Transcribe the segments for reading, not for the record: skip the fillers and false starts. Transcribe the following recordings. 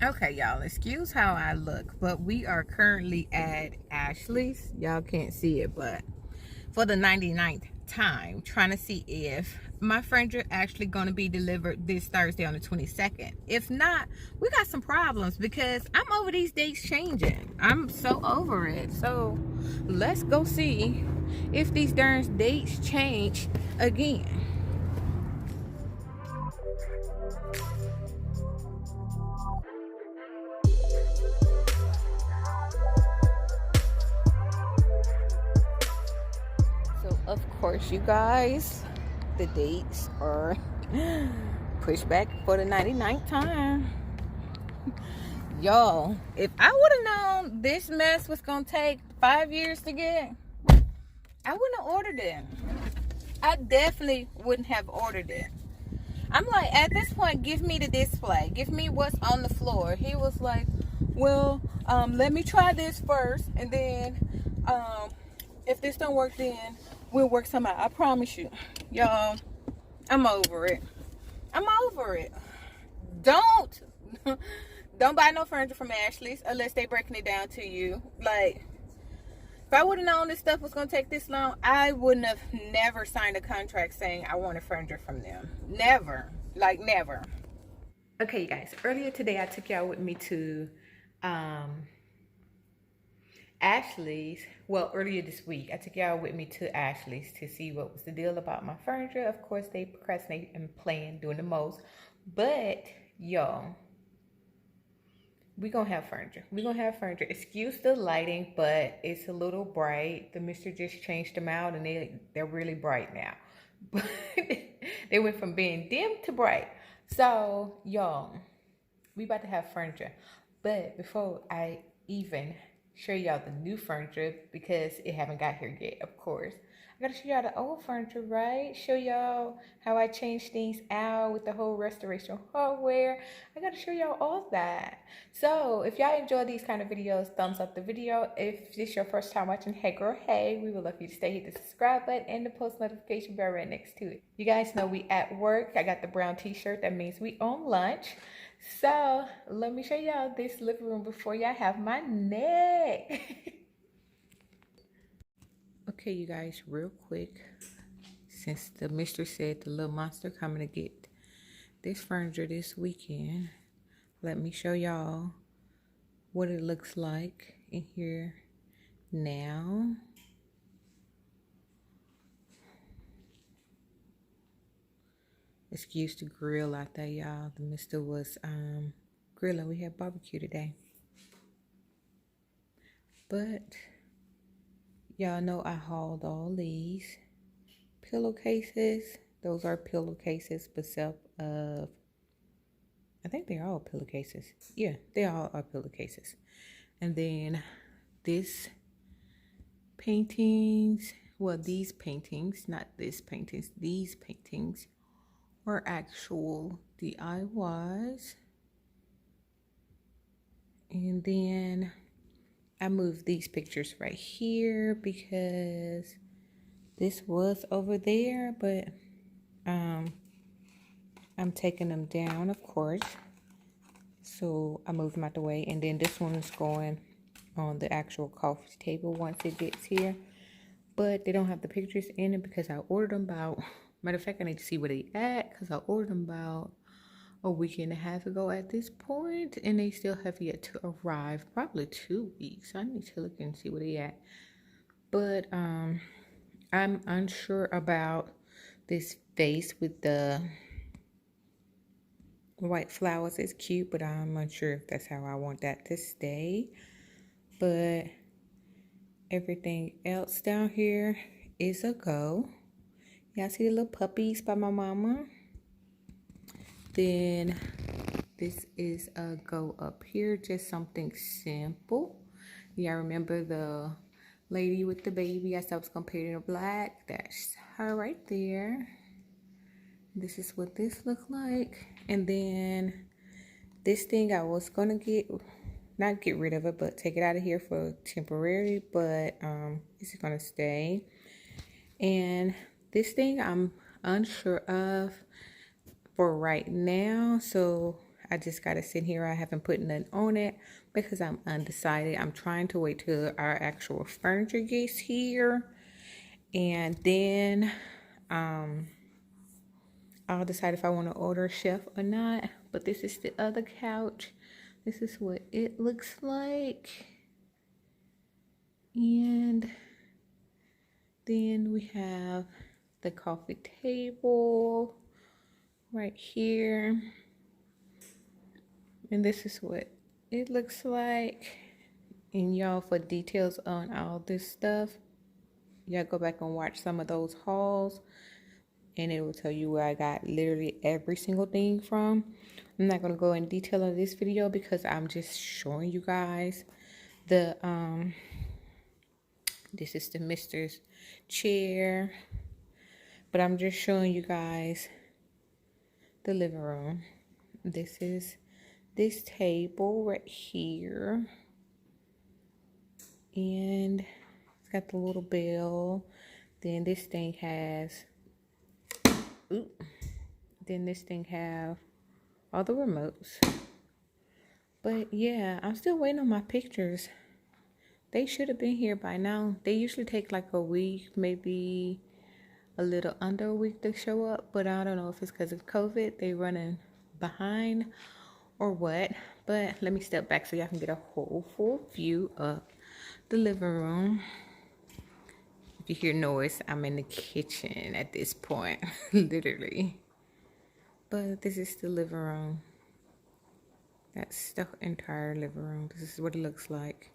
Okay, y'all, excuse how I look, but we are currently at Ashley's. Y'all can't see it, but for the 99th time, trying to see if my furniture actually going to be delivered this Thursday on the 22nd. If not, we got some problems because I'm over these dates changing. I'm so over it. So let's go see if these darn dates change again. So of course, you guys, the dates are pushed back for the 99th time. Y'all, if I would have known this mess was gonna take 5 years to get, I wouldn't have ordered it. I definitely wouldn't have ordered it. I'm like, at this point, give me the display. Give me what's on the floor. He was like, well, let me try this first, and then if this don't work, then we'll work some out. I promise you. Y'all, I'm over it. I'm over it. Don't don't buy no furniture from Ashley's unless they breaking it down to you. Like, if I would have known this stuff was gonna take this long, I wouldn't have never signed a contract saying I wanted furniture from them. Never. Like, never. Okay, you guys. Earlier today I took y'all with me to um Ashley's. Well, earlier this week, I took y'all with me to Ashley's to see what was the deal about my furniture. Of course, they procrastinate and plan, doing the most. But, y'all, we gonna have furniture. We gonna have furniture. Excuse the lighting, but it's a little bright. The mister just changed them out, and they're really bright now. But they went from being dim to bright. So, y'all, we about to have furniture. But before I even show y'all the new furniture, because it haven't got here yet, of course, I gotta show y'all the old furniture, right? Show y'all how I changed things out with the whole restoration hardware. I gotta show y'all all that. So if y'all enjoy these kind of videos, thumbs up the video. If this is your first time watching, hey girl, hey, we would love you to stay, hit the subscribe button and the post notification bell right next to it. You guys know we at work. I got the brown t-shirt. That means we on lunch. So let me show y'all this living room before y'all have my neck. Okay, you guys, real quick, since the mistress said the little monster coming to get this furniture this weekend, let me show y'all what it looks like in here now. Excuse the grill out there, y'all. The mister was grilling. We had barbecue today. But y'all know I hauled all these pillowcases. Those are pillowcases, but I think they're all pillowcases. Yeah, they all are pillowcases. And then this paintings, well, these paintings, not this paintings, these paintings are actual DIYs. And then I moved these pictures right here because this was over there, but I'm taking them down, of course. So I moved them out the way. And then this one is going on the actual coffee table once it gets here. But they don't have the pictures in it because I ordered them about, matter of fact, I need to see where they at because I ordered them about a week and a half ago at this point, and they still have yet to arrive. Probably 2 weeks. I need to look and see where they at. But I'm unsure about this vase with the white flowers. It's cute, but I'm unsure if that's how I want that to stay. But everything else down here is a go. Y'all see the little puppies by my mama? Then this is a go up here, just something simple. Y'all remember the lady with the baby I said I was gonna paint her black? That's her right there. This is what this looked like. And then this thing I was gonna not get rid of it, but take it out of here for temporary, but this is gonna stay. And this thing I'm unsure of for right now, so I just got to sit here. I haven't put nothing on it because I'm undecided. I'm trying to wait till our actual furniture gets here. And then I'll decide if I want to order a shelf or not. But this is the other couch. This is what it looks like. And then we have the coffee table right here. And this is what it looks like. And y'all, for details on all this stuff, y'all go back and watch some of those hauls. And it will tell you where I got literally every single thing from. I'm not going to go in detail on this video because I'm just showing you guys the, this is the Mister's chair. But I'm just showing you guys the living room. This is this table right here. And it's got the little bell. Then this thing has, then this thing have all the remotes. But yeah, I'm still waiting on my pictures. They should have been here by now. They usually take like a week, maybe a little under a week to show up. But I don't know if it's because of COVID, they running behind or what. But let me step back so y'all can get a whole full view of the living room. If you hear noise, I'm in the kitchen at this point, literally. But this is the living room. That's the entire living room. This is what it looks like.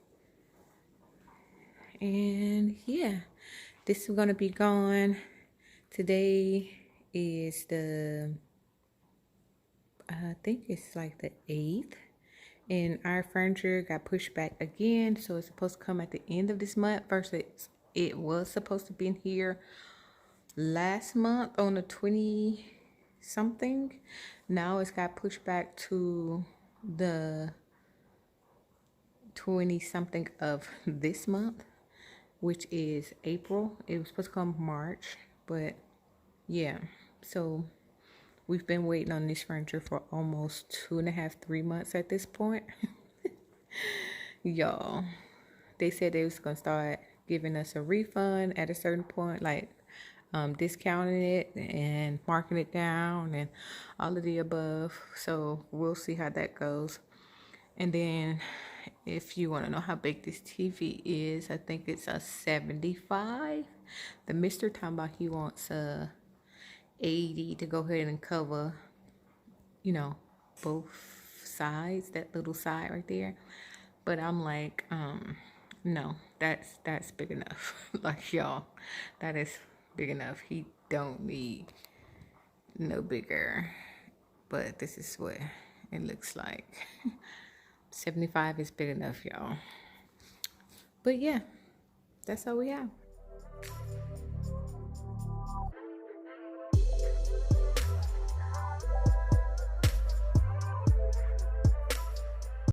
And yeah, this is gonna be gone. Today is the, I think it's like the 8th. And our furniture got pushed back again. So it's supposed to come at the end of this month. First, it was supposed to be in here last month on the 20 something. Now it's got pushed back to the 20 something of this month, which is April. It was supposed to come March, but yeah. So we've been waiting on this furniture for almost 2.5, 3 months at this point. Y'all, they said they was gonna start giving us a refund at a certain point, like discounting it and marking it down and all of the above. So we'll see how that goes. And then if you want to know how big this TV is, I think it's a 75. The Mr. talking about he wants a 80 to go ahead and cover, you know, both sides, that little side right there. But I'm like, no, that's big enough. Like, y'all, that is big enough. He don't need no bigger. But this is what it looks like. 75 is big enough, y'all. But yeah, that's all we have.